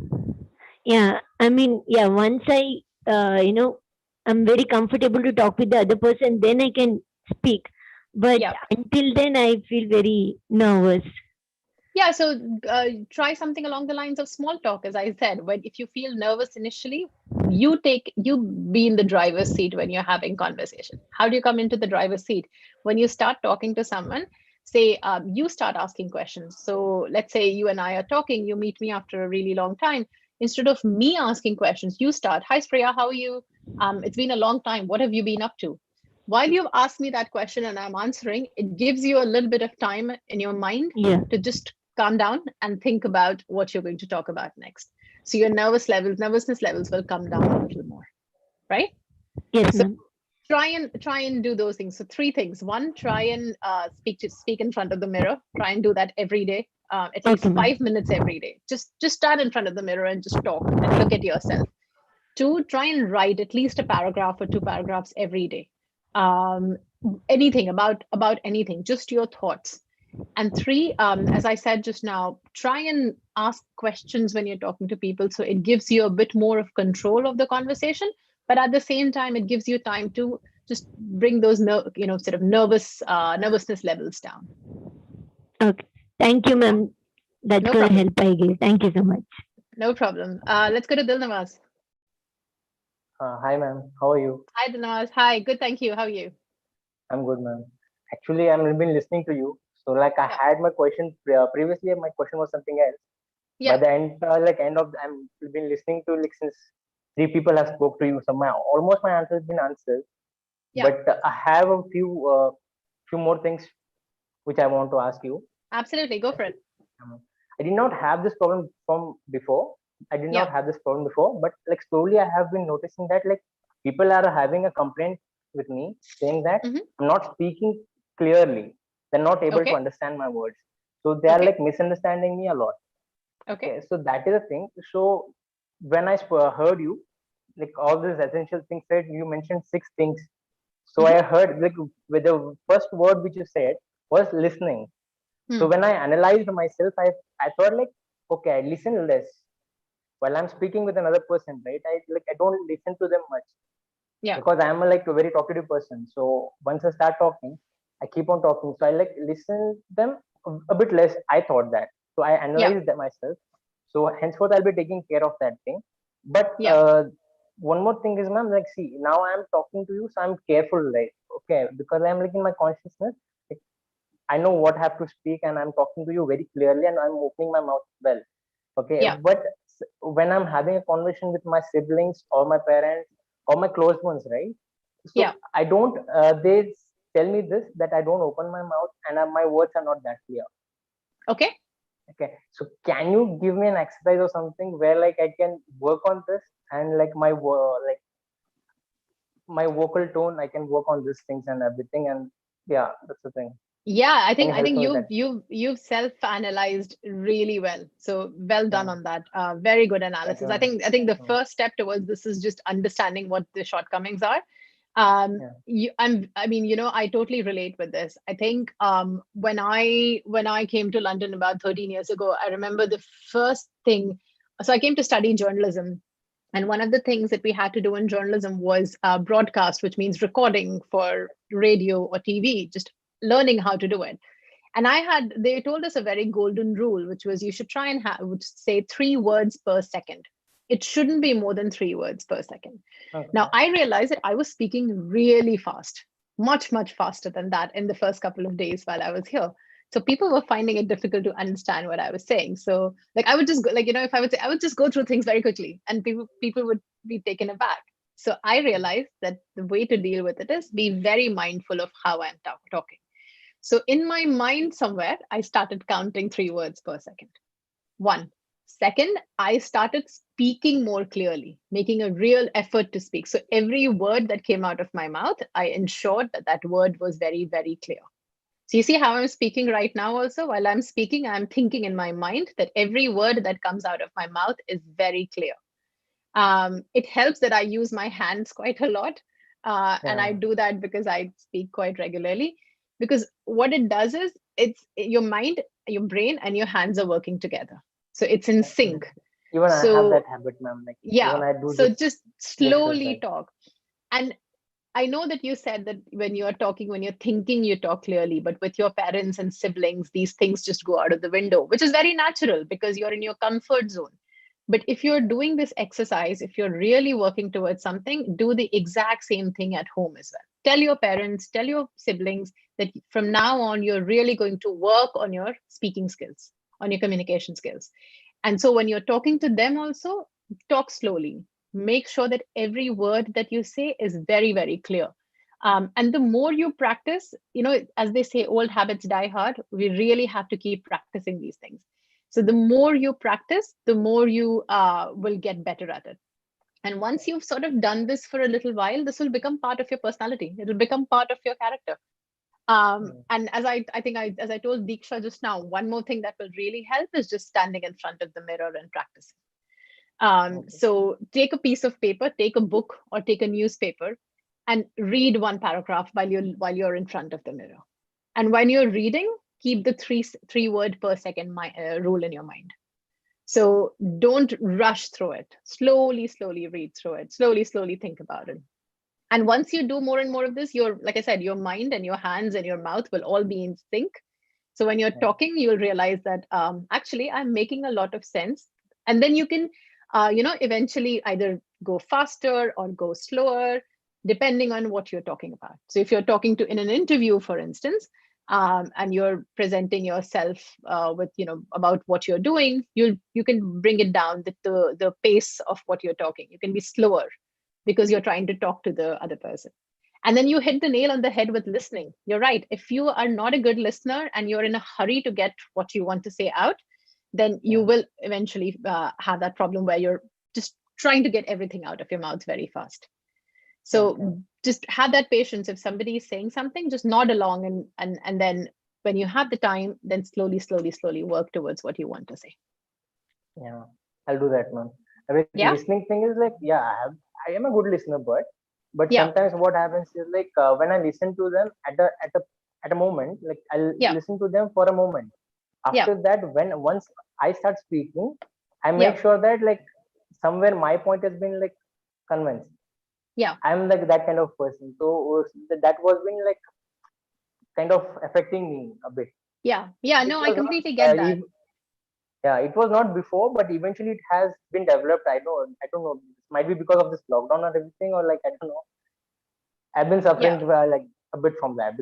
Yeah, I mean, yeah, once I'm very comfortable to talk with the other person, then I can speak. But Yeah. until then, I feel very nervous. Yeah, so try something along the lines of small talk, as I said. When if you feel nervous initially, you be in the driver's seat when you're having conversation. How do you come into the driver's seat? When you start talking to someone, say you start asking questions. So let's say you and I are talking, you meet me after a really long time. Instead of me asking questions, you start, hi Spriha, how are you? It's been a long time. What have you been up to? While you've asked me that question and I'm answering, it gives you a little bit of time in your mind to just calm down and think about what you're going to talk about next. So your nervousness levels will come down a little more, right? Yes, So ma'am. try and do those things. So 3 things. One, try and speak in front of the mirror. Try and do that every day, at least 5 minutes every day. Just stand in front of the mirror and just talk and look at yourself. 2, try and write at least a paragraph or 2 paragraphs every day. Anything about anything, just your thoughts. And 3, as I said just now, try and ask questions when you're talking to people. So it gives you a bit more of control of the conversation, but at the same time, it gives you time to just bring those, sort of nervousness levels down. Okay. Thank you, ma'am. That's No going to problem. help, I guess. Thank you so much. No problem. Let's go to Dilnawaz. Hi, ma'am. How are you? Hi, Dilnawaz. Hi, good, thank you. How are you? I'm good, ma'am. Actually, I've been listening to you, So like I had my question previously. My question was something else. By the end of I've been listening to like since three people have spoke to you. So my almost my answer has been answered. But I have a few more things which I want to ask you. Absolutely, go for it. I did not have this problem from before. I did not Yeah. have this problem before, but like slowly I have been noticing that like people are having a complaint with me saying that Mhm. I'm not speaking clearly. They're not able to Okay. understand my words. So they are Okay. like misunderstanding me a lot. Okay. So that is a thing. So when I heard you, like all these essential things said, you mentioned six things. So Mhm. I heard like with the first word which you said was listening. So Hmm. when I analyzed myself, I thought like, okay, I listen less while I'm speaking with another person, right? I don't listen to them much Yeah. because I'm a very talkative person. So once I start talking, I keep on talking. So I like listen them a bit less. I thought that. So I Yeah. analyzed that myself. So henceforth I'll be taking care of that thing. But Yeah. one more thing is, ma'am, like see, now I'm talking to you, so I'm careful, right? Okay, because I'm like in my consciousness. Like, I know what I have to speak, and I'm talking to you very clearly, and I'm opening my mouth well. Okay, Yeah. but when I'm having a conversation with my siblings or my parents or my close ones, right? So Yeah. I don't. They tell me this that I don't open my mouth, and my words are not that clear. Okay. Okay, so can you give me an exercise or something where like I can work on this and like my vocal tone, I can work on these things and everything, and yeah, that's the thing. Yeah, I Can think you I help think me with you've that? you've self-analyzed really well. So well done Yeah, on that. Very good thank you, analysis. I ma'am. think I think the Mm, first step towards this is just understanding what the shortcomings are. yeah, I mean, I totally relate with this. I think when I came to London about 13 years ago, I remember the first thing. So I came to study journalism, and one of the things that we had to do in journalism was broadcast, which means recording for radio or TV, just learning how to do it. And they told us a very golden rule, which was you should try and would say 3 words per second. It shouldn't be more than 3 words per second. Now, okay, I realized that I was speaking really fast, much, much faster than that in the first couple of days while I was here. So people were finding it difficult to understand what I was saying. So like I would just go, like, if I would say, I would just go through things very quickly and people would be taken aback. So I realized that the way to deal with it is be very mindful of how I'm talking. So in my mind somewhere, I started counting 3 words per second. One. Second, I started speaking more clearly, making a real effort to speak. So every word that came out of my mouth, I ensured that that word was very, very clear. So you see how I'm speaking right now also? While I'm speaking, I'm thinking in my mind that every word that comes out of my mouth is very clear. It helps that I use my hands quite a lot. And I yeah, do that because I speak quite regularly. Because what it does is it's your mind, your brain, and your hands are working together. So it's in yeah. sync. Even I have that So habit, ma'am. Like even yeah, I do so this just exercise. slowly talk. And I know that you said that when you're talking, when you're thinking, you talk clearly, but with your parents and siblings, these things just go out of the window, which is very natural because you're in your comfort zone. But if you're doing this exercise, if you're really working towards something, do the exact same thing at home as well. Tell your parents, tell your siblings that from now on, you're really going to work on your speaking skills, on your communication skills. And so when you're talking to them also, talk slowly. Make sure that every word that you say is very, very clear. And the more you practice, as they say, old habits die hard. We really have to keep practicing these things. So the more you practice, the more you will get better at it. And once you've sort of done this for a little while, this will become part of your personality. It'll become part of your character. Mm, And as I told Diksha just now, one more thing that will really help is just standing in front of the mirror and practicing. okay, So take a piece of paper, take a book or take a newspaper and read one paragraph while you're in front of the mirror. And when you're reading, keep the three word per second rule in your mind. So don't rush through it. Slowly read through it. Slowly think about it. And once you do more and more of this, like I said, your mind and your hands and your mouth will all be in sync. So when you're yeah, talking, you'll realize that actually I'm making a lot of sense. And then you can, eventually either go faster or go slower, depending on what you're talking about. So if you're talking to in an interview, for instance, and you're presenting yourself with, about what you're doing, you can bring it down, the pace of what you're talking. You can be slower because you're trying to talk to the other person. And then you hit the nail on the head with listening. You're right. If you are not a good listener and you're in a hurry to get what you want to say out, then you will eventually have that problem where you're just trying to get everything out of your mouth very fast. So just have that patience. If somebody is saying something, just nod along, and then when you have the time, then slowly work towards what you want to say. Yeah, I'll do that, man. Listening thing is like, I am a good listener, but sometimes what happens is like when I listen to them at a moment, like I'll listen to them for a moment. After that, once I start speaking, I make sure that like somewhere my point has been like convinced. I'm like that kind of person. So that was been like kind of affecting me a bit. No, I completely get that. It was not before, but eventually it has been developed. I don't know. It might be because of this lockdown or everything, or like I don't know. I've been suffering like a bit from that.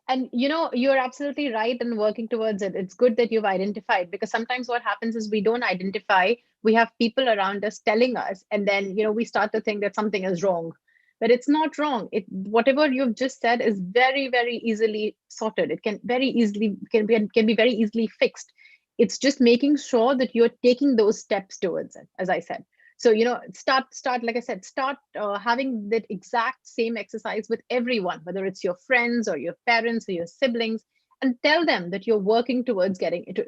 And you're absolutely right in working towards it. It's good that you've identified, because sometimes what happens is we don't identify. We have people around us telling us, and then we start to think that something is wrong, but it's not wrong. Whatever you've just said is very, very easily sorted. It can be very easily fixed. It's just making sure that you're taking those steps towards it, as I said. So, start, like I said, start having that exact same exercise with everyone, whether it's your friends or your parents or your siblings, and tell them that you're working towards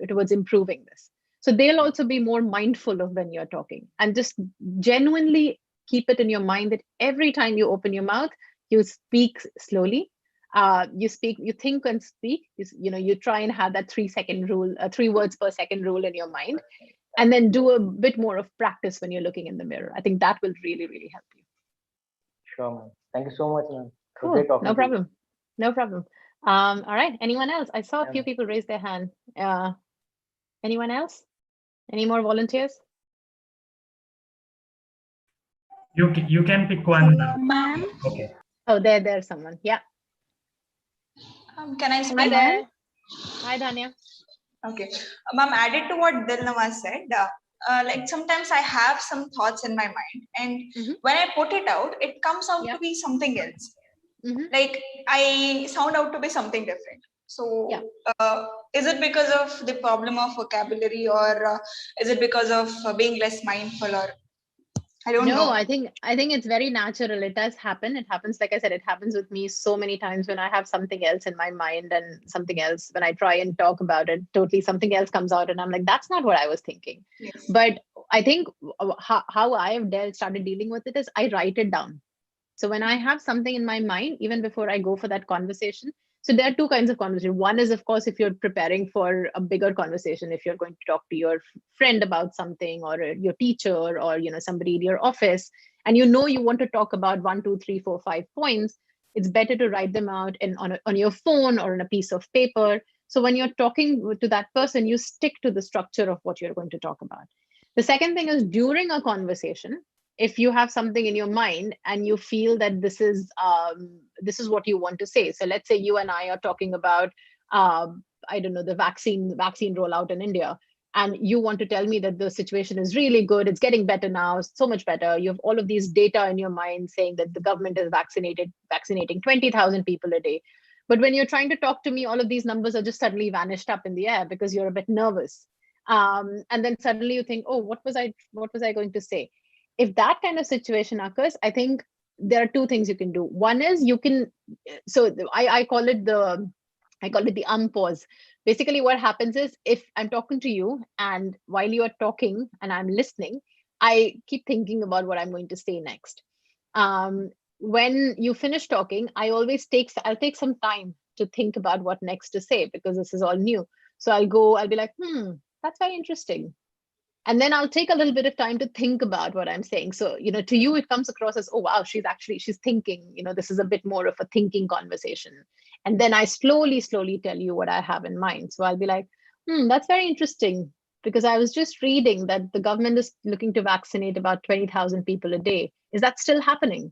towards improving this. So they'll also be more mindful of when you're talking, and just genuinely keep it in your mind that every time you open your mouth, you speak slowly. You think and speak. You try and have that 3-second rule, 3 words per second rule in your mind. And then do a bit more of practice when you're looking in the mirror. I think that will really, really help you. Sure, man. Thank you so much, man. Cool. No problem. No problem. All right. Anyone else? I saw a few people raise their hand. Anyone else? Any more volunteers? You can pick one. Ma'am. Okay. Oh, there's someone. Yeah. Can I speak? Hi there. Hi, Dhanya. Okay, ma'am, added to what Dilnawaz said, like sometimes I have some thoughts in my mind, and when I put it out, it comes out to be something else. Like I sound out to be something different. So is it because of the problem of vocabulary, or is it because of being less mindful, or I don't know. I think it's very natural. It does happen. It happens, like I said, it happens with me so many times when I have something else in my mind, and something else when I try and talk about it, totally something else comes out, and I'm like, that's not what I was thinking. Yes. But I think how I have started dealing with it is I write it down. So when I have something in my mind, even before I go for that conversation, so there are 2 kinds of conversation. One is, of course, if you're preparing for a bigger conversation, if you're going to talk to your friend about something, or your teacher, or somebody in your office, and you want to talk about 1, 2, 3, 4, 5 points, it's better to write them out on your phone or on a piece of paper. So when you're talking to that person, you stick to the structure of what you're going to talk about. The second thing is, during a conversation, if you have something in your mind and you feel that this is what you want to say. So let's say you and I are talking about, I don't know, the vaccine rollout in India, and you want to tell me that the situation is really good, it's getting better now, so much better. You have all of these data in your mind saying that the government is vaccinating 20,000 people a day. But when you're trying to talk to me, all of these numbers are just suddenly vanished up in the air because you're a bit nervous. And then suddenly you think, oh, what was I going to say? If that kind of situation occurs, I think there are 2 things you can do. One is I call it the pause. Basically, what happens is, if I'm talking to you, and while you are talking and I'm listening, I keep thinking about what I'm going to say next. When you finish talking, I'll take some time to think about what next to say, because this is all new. So I'll be like, that's very interesting. And then I'll take a little bit of time to think about what I'm saying. So, to you, it comes across as, oh, wow, she's thinking, this is a bit more of a thinking conversation. And then I slowly tell you what I have in mind. So I'll be like, that's very interesting, because I was just reading that the government is looking to vaccinate about 20,000 people a day. Is that still happening?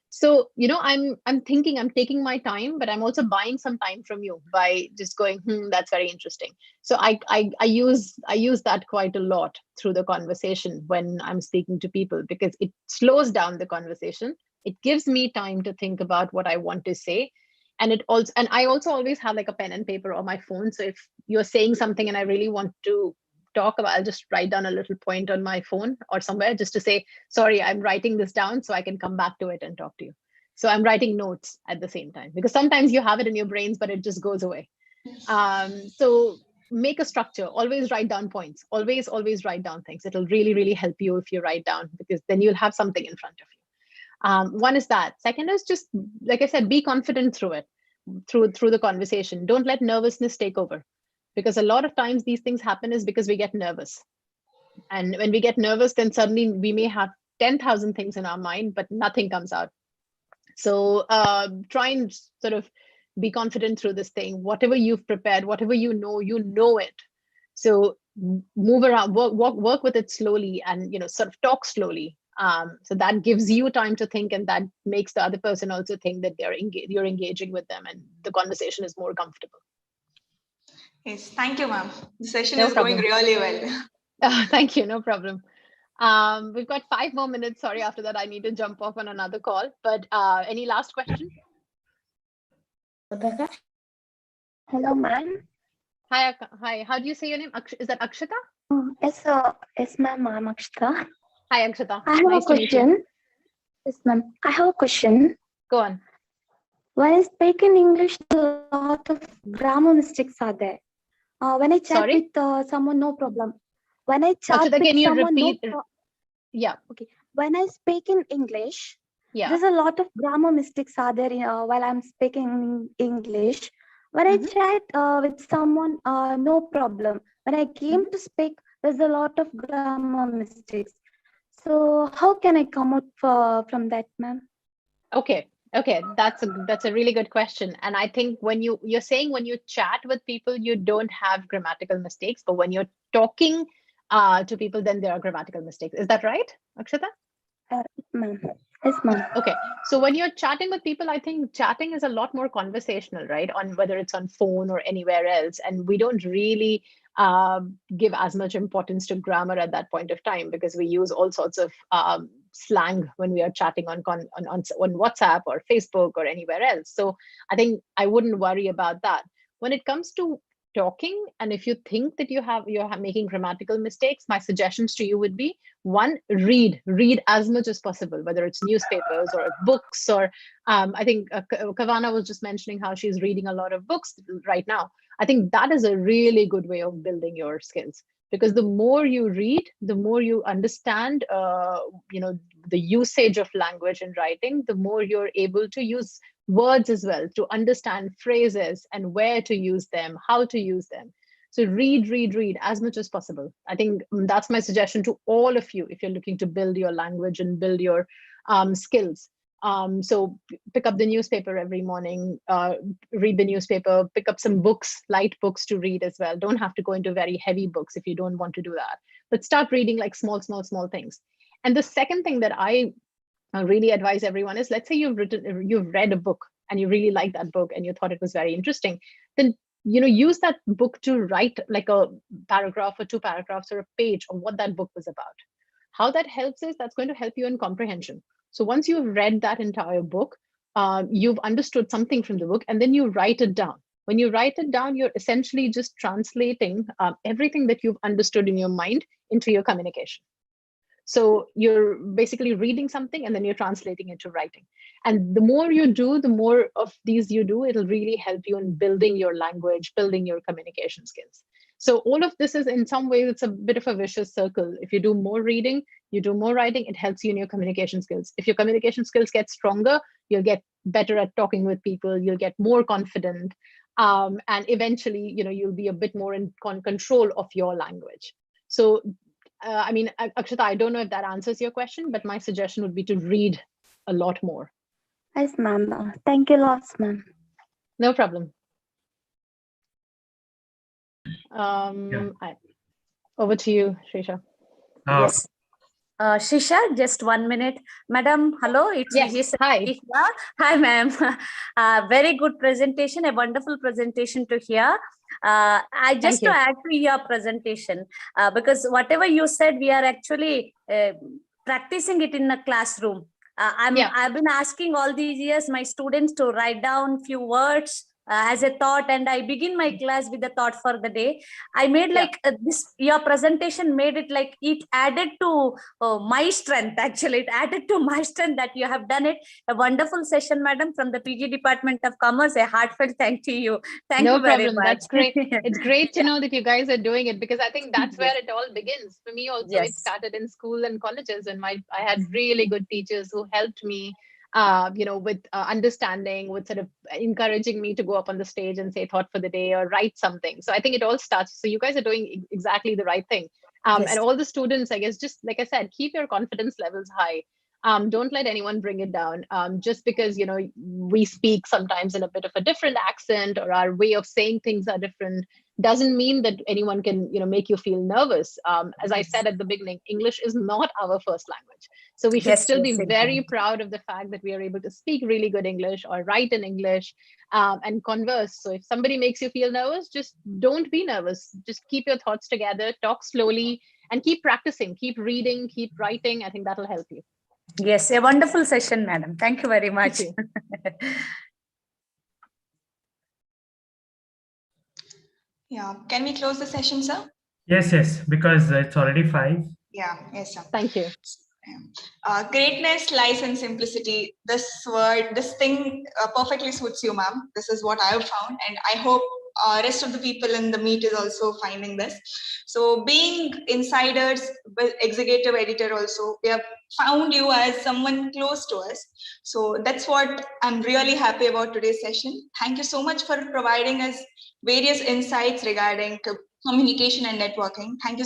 So, I'm thinking, I'm taking my time, but I'm also buying some time from you by just going, that's very interesting. So I use that quite a lot through the conversation when I'm speaking to people, because it slows down the conversation. It gives me time to think about what I want to say. And I also always have like a pen and paper on my phone. So if you're saying something and I really want to talk about, I'll just write down a little point on my phone or somewhere just to say, sorry, I'm writing this down so I can come back to it and talk to you. So I'm writing notes at the same time, because sometimes you have it in your brains, but it just goes away. So make a structure, always write down points, always write down things. It'll really, really help you if you write down, because then you'll have something in front of you. One is that. Second is just, like I said, be confident through it, through the conversation. Don't let nervousness take over, because a lot of times these things happen is because we get nervous. And when we get nervous, then suddenly we may have 10,000 things in our mind, but nothing comes out. So try and sort of be confident through this thing. Whatever you've prepared, whatever you know it. So move around, work with it slowly, and sort of talk slowly. So that gives you time to think, and that makes the other person also think that you're engaging with them, and the conversation is more comfortable. Yes, thank you, ma'am. The session is going really well. Thank you, no problem. We've got 5 more minutes. Sorry, after that I need to jump off on another call. But any last question? Hello, ma'am. Hi. How do you say your name? Is that Akshita? Yes, ma'am. I'm Akshita. Hi, Akshita. I have a question. Yes, ma'am. I have a question. Go on. When I speak in English, a lot of grammar mistakes are there. When I chat with someone, no problem. When I chat Akshita, with can you someone, repeat? Yeah. Okay. When I speak in English, there's a lot of grammar mistakes are there while I'm speaking English. When I chat with someone, no problem. When I came to speak, there's a lot of grammar mistakes. So how can I come out from that, ma'am? Okay, that's a really good question. And I think when you're saying when you chat with people, you don't have grammatical mistakes, but when you're talking to people, then there are grammatical mistakes. Is that right, Akshita? Ma'am. Yes, ma'am. Okay, so when you're chatting with people, I think chatting is a lot more conversational, right? On whether it's on phone or anywhere else, and we don't really give as much importance to grammar at that point of time, because we use all sorts of slang when we are chatting on WhatsApp or Facebook or anywhere else. So I think I wouldn't worry about that. When it comes to talking, and if you think that you're making grammatical mistakes, my suggestions to you would be: one, read as much as possible, whether it's newspapers or books, or I think Kavana was just mentioning how she's reading a lot of books right now. I think that is a really good way of building your skills, because the more you read, the more you understand the usage of language in writing, the more you're able to use words as well, to understand phrases and where to use them, how to use them. So read as much as possible. I think that's my suggestion to all of you if you're looking to build your language and build your skills. So pick up the newspaper every morning, read the newspaper, pick up some books, light books to read as well. Don't have to go into very heavy books if you don't want to do that, but start reading like small things. And the second thing that I really advise everyone is, let's say you've read a book and you really like that book and you thought it was very interesting, then use that book to write like a paragraph or 2 paragraphs or a page of what that book was about. How that helps is that's going to help you in comprehension. So once you've read that entire book, you've understood something from the book, and then you write it down. When you write it down, you're essentially just translating everything that you've understood in your mind into your communication. So you're basically reading something and then you're translating it to writing. And the more you do, the more of these you do, it'll really help you in building your language, building your communication skills. So all of this is, in some ways, it's a bit of a vicious circle. If you do more reading, you do more writing, it helps you in your communication skills. If your communication skills get stronger, you'll get better at talking with people, you'll get more confident, and eventually, you'll be a bit more in control of your language. So I mean, Akshita, I don't know if that answers your question, but my suggestion would be to read a lot more. Yes, ma'am. Thank you lots, ma'am. No problem. Over to you, Srisha. Yes. Shisha, just 1 minute. Madam, hello, it's Yes, hi. Shisha. Hi, ma'am. Very good presentation, a wonderful presentation to hear. I just to add to your presentation, because whatever you said, we are actually practicing it in a classroom. I've been asking all these years my students to write down few words as a thought, and I begin my class with the thought for the day. I made like this, your presentation made it like it added to my strength. Actually, it added to my strength that you have done it. A wonderful session, madam, from the PG Department of Commerce. A heartfelt thank to you. Thank you very much. That's great. It's great to know that you guys are doing it, because I think that's where it all begins. For me also, it started in school and colleges, and I had really good teachers who helped me with understanding, with sort of encouraging me to go up on the stage and say thought for the day or write something. So I think it all starts. So you guys are doing exactly the right thing. And all the students, I guess, just like I said, keep your confidence levels high. Don't let anyone bring it down. Just because, we speak sometimes in a bit of a different accent, or our way of saying things are different, doesn't mean that anyone can, make you feel nervous. As I said at the beginning, English is not our first language. So we should still be very proud of the fact that we are able to speak really good English or write in English and converse. So if somebody makes you feel nervous, just don't be nervous. Just keep your thoughts together, talk slowly, and keep practicing, keep reading, keep writing. I think that'll help you. Yes, a wonderful session, madam. Thank you very much. Yeah, can we close the session, sir? Yes, because it's already 5. Yeah, yes, sir. Thank you. Greatness lies in simplicity. This word, this thing perfectly suits you, ma'am. This is what I have found, and I hope rest of the people in the meet is also finding this. So being insiders with executive editor also, we have found you as someone close to us. So that's what I'm really happy about today's session. Thank you so much for providing us various insights regarding communication and networking. Thank you so